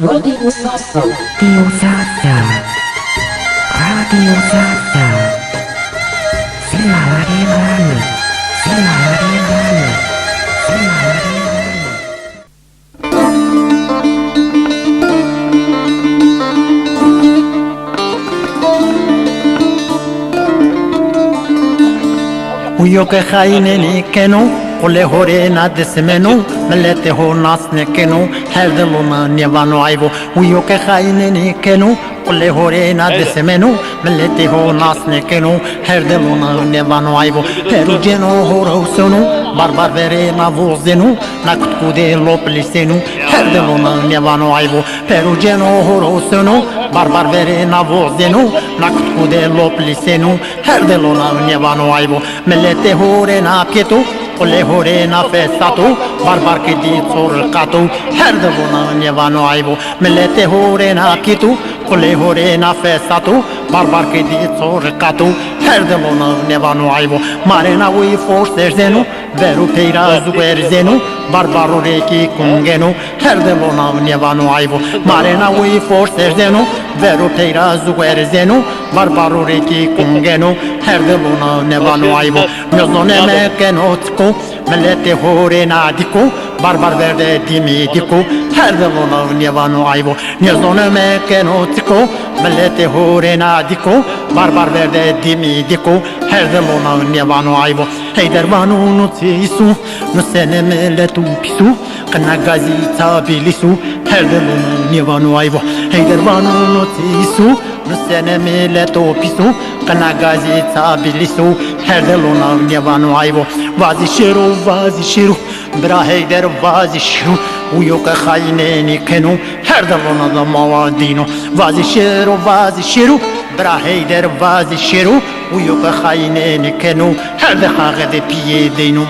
Radio Sasa. Radio Sasa. Radio Sasa. Silawaribani. Silawaribani. Silawaribani. Uyo ke khaine ni kenu Kule hore na desmenu Mellete ho nas ne kenu Her deluna nevano aivo Uyo ke khaine ni kenu Kule hore na desmenu Mellete ho nas ne kenu Her deluna nevano aivo Peru geno horo sonu Barbar vere na vozenu Na kutkude loplisenu Her deluna nevano aivo Peru geno horo sonu Barbar vere na vozenu Na kutkude loplisenu Her deluna nevano aivo Mellete hore na pietu Kule hore na festatu Barbar ke di sorqatu Her deluna nevano aivo Mellete hore na pietu Kule hore na festatu Barbar ke di sorqatu Her deluna nevano aivo Marena ui forse zenu Veru peirazu erzenu Barbaro reki kungenu Her deluna nevano aivo Marena ui forse zenu Veru peirazu erzenu Barbaro reki kungenu Her deluna nevano aivo Mezone mekeno tku Mellete hore na diku Barbar verde dimi diku Her deluna nevano aivo Mezone mekeno tku Mellete hore na diku Barbar verde dimi diku Her deluna nevano aivo Heider vanu nutisu Nusene meletu pisu Qna gazi tabilisu Her deluna nevano aivo Heider vanu nutisu Nusene meletu pisu Qna gazi tabilisu Her deluna nevano aivo Vazi shiru Bra heider vazi shiru Uyo ke khaine ni kenu Her deluna da mawadino Vazi shiru Bra heider vazi shiru Uyo ke khaine ni kenu Her de khagde piye dinu